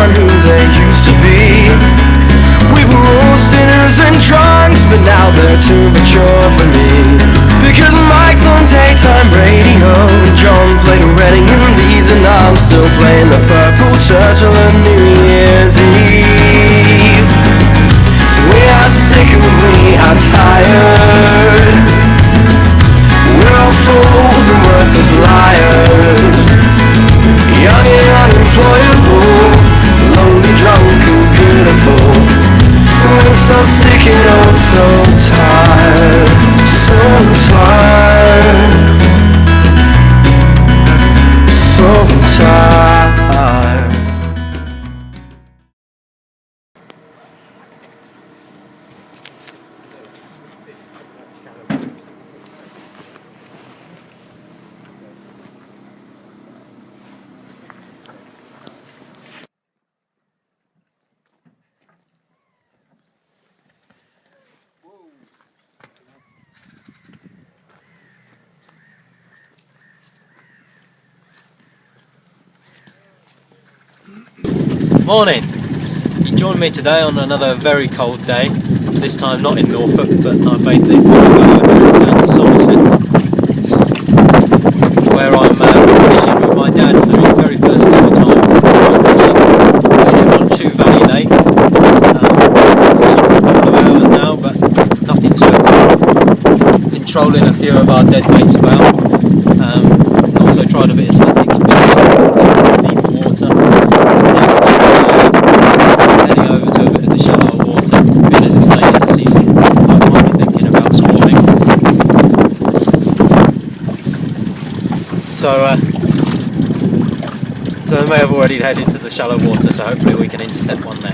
Who they used to be. We were all sinners and drunks, but now they're too mature for me. Because Mike's on daytime radio, and John played a Reading in Leeds, and I'm still playing the Purple Church on New Year's Eve. We are sick and we are tired. We're all fools and worthless liars, young and unemployable, lonely, drunk and beautiful. We're so sick and oh so tired, so tired, so tired. Morning! You joined me today on another very cold day, this time not in Norfolk, but I made the 4-hour trip down to Somerset, where I'm fishing with my dad for his very first ever time fishing. Made it on Chew Valley Lake. Fishing for a couple of hours now, but nothing so far. Been trolling a few of our dead baits about, and also tried a bit of static fishing, deep water. Heading over to a bit of the shallow water, being as it's late in the season, I might be thinking about swarming. So they may have already headed to the shallow water, so hopefully we can intercept one there.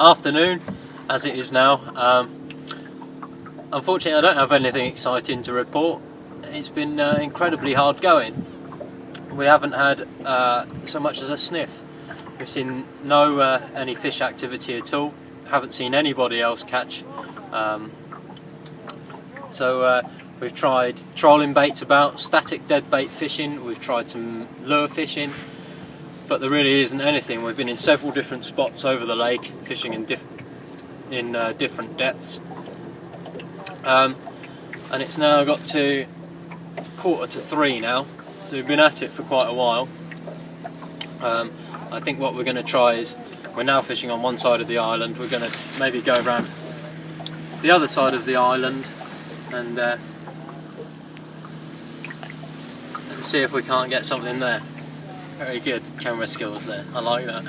Afternoon, as it is now. Unfortunately, I don't have anything exciting to report. It's been incredibly hard going. We haven't had so much as a sniff. We've seen no any fish activity at all. Haven't seen anybody else catch. We've tried trolling baits about, static dead bait fishing. We've tried some lure fishing. But there really isn't anything. We've been in several different spots over the lake, fishing in different depths, and it's now got to 2:45 now, so we've been at it for quite a while. I think what we're going to try is, we're now fishing on one side of the island, we're going to maybe go around the other side of the island and see if we can't get something there. Very good camera skills there, I like that.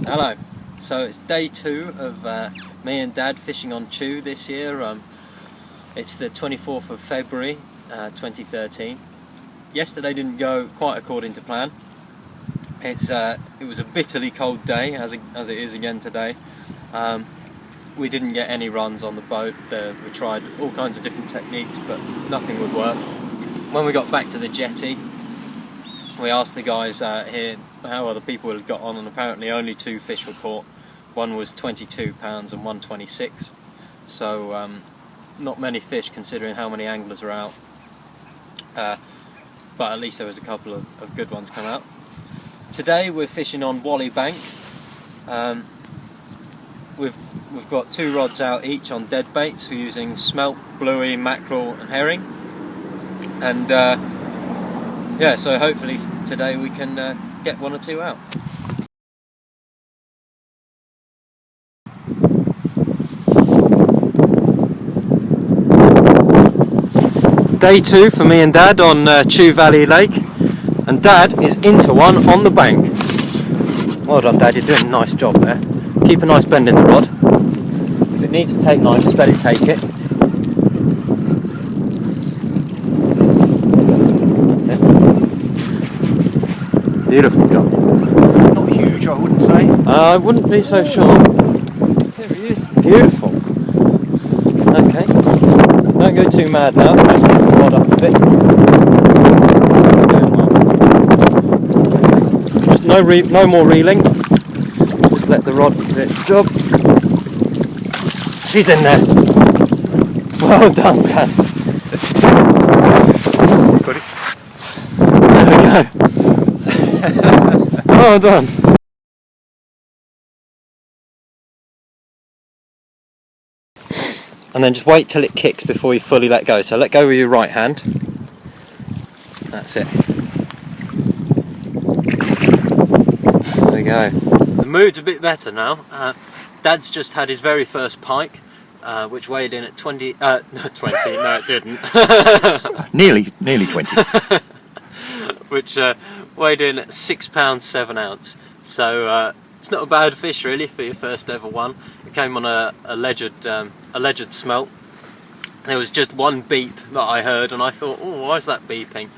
Hello, so it's day 2 of me and Dad fishing on Chew this year. It's the 24th of February 2013. Yesterday didn't go quite according to plan. It was a bitterly cold day, as it is again today. We didn't get any runs on the boat. We tried all kinds of different techniques, but nothing would work. when we got back to the jetty, we asked the guys here how other people had got on, and apparently only 2 fish were caught. One was 22 pounds and one 26, so not many fish considering how many anglers are out, but at least there was a couple of good ones come out. Today we're fishing on Wally Bank. We've got 2 rods out each on dead baits. We're using smelt, bluey, mackerel and herring, and yeah, so hopefully today we can get 1 or 2 out. Day 2 for me and Dad on Chew Valley Lake, and Dad is into one on the bank. Well done, Dad, you're doing a nice job there. Keep a nice bend in the rod. If it needs to take line, just let it take it. That's it. Beautiful job. Not huge, I wouldn't say. I wouldn't be so sure. There he is. Beautiful. Okay. Don't go too mad now. Just move the rod up a bit. Okay. Just no more reeling. Just let the rod do its job. She's in there. Well done, Dad. Got it. There we go. Well done. And then just wait till it kicks before you fully let go. So let go with your right hand. That's it. There we go. The mood's a bit better now. Dad's just had his very first pike, which weighed in at 20. No, 20. No, it didn't. Nearly 20. Which weighed in at £6 7 ounce. So it's not a bad fish really for your first ever one. It came on a alleged smelt. There was just one beep that I heard, and I thought, oh, why is that beeping?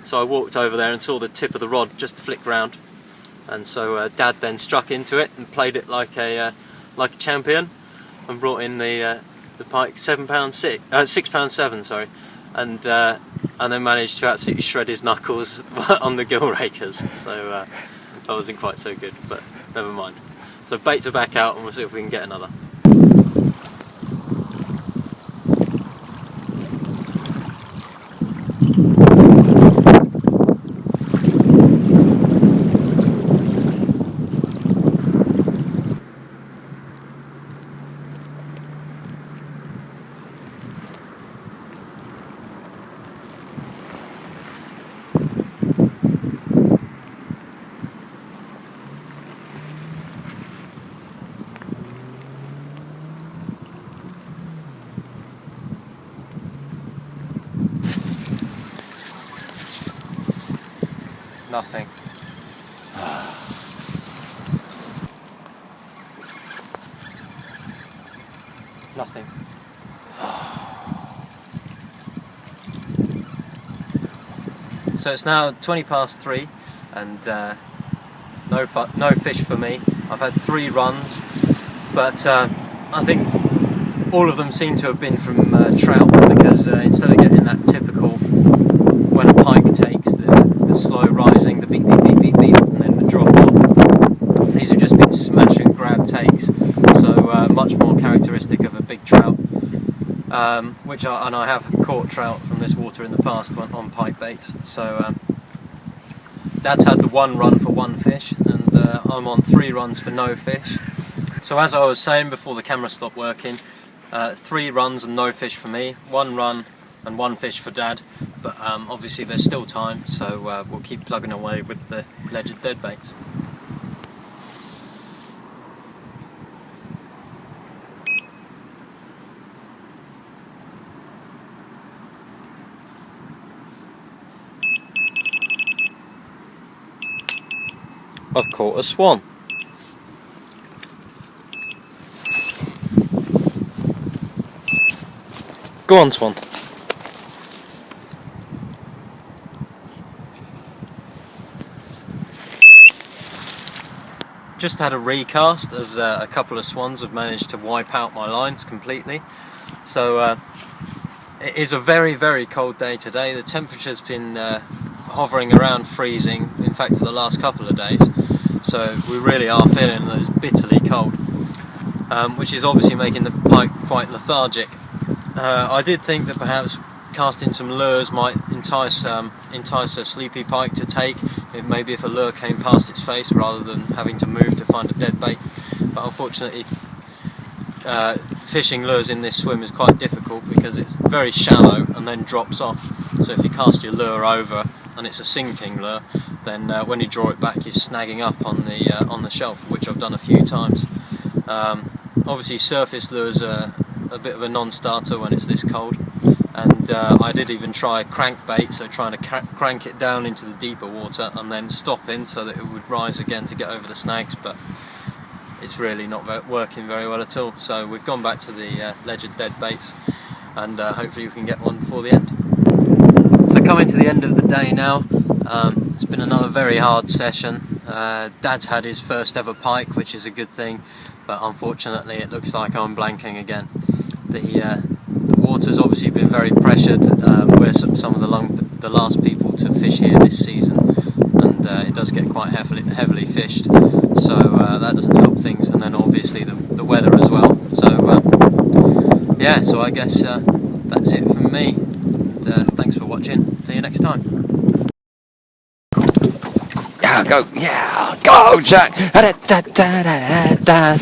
So I walked over there and saw the tip of the rod just flick round, and so Dad then struck into it and played it like a champion, and brought in the pike £6 7, sorry, and then managed to absolutely shred his knuckles on the gill rakers. So that wasn't quite so good, but never mind. So baits are back out, and we'll see if we can get another. Nothing. Nothing. So it's now 3:20, and no fish for me. I've had 3 runs, but I think all of them seem to have been from trout, because instead of getting that typical, when a pike takes the slow rising, the beep beep beep beep beep, and then the drop off, these have just been smash and grab takes, so much more characteristic of a big trout, which I have caught trout from this water in the past on pike baits. So Dad's had the 1 run for 1 fish, and I'm on 3 runs for no fish. So as I was saying before the camera stopped working, 3 runs and no fish for me, 1 run and 1 fish for Dad, but obviously there's still time, so we'll keep plugging away with the alleged dead baits. I've caught a swan. Go on, swan. Just had a recast, as a couple of swans have managed to wipe out my lines completely. So It is a very, very cold day today. The temperature's been hovering around freezing, in fact for the last couple of days, so we really are feeling that it's bitterly cold, which is obviously making the pike quite lethargic. I did think that perhaps casting some lures might entice a sleepy pike to take, maybe if a lure came past its face rather than having to move to find a dead bait, but unfortunately fishing lures in this swim is quite difficult because it's very shallow and then drops off. So if you cast your lure over and it's a sinking lure, then when you draw it back you're snagging up on the shelf, which I've done a few times. Obviously surface lures are a bit of a non-starter when it's this cold, and I did even try crankbait, so trying to crank it down into the deeper water and then stopping so that it would rise again to get over the snags, but it's really not working very well at all. So we've gone back to the alleged dead baits, and hopefully we can get one before the end. So coming to the end of the day now, it's been another very hard session. Dad's had his first ever pike, which is a good thing, but unfortunately it looks like I'm blanking again. The water's obviously been very pressured. We're some of the last people to fish here this season, and it does get quite heavily fished, so that doesn't help things, and then obviously the weather as well. So yeah, so I guess that's it from me. Thanks for watching. See you next time. Yeah, go, Jack. Da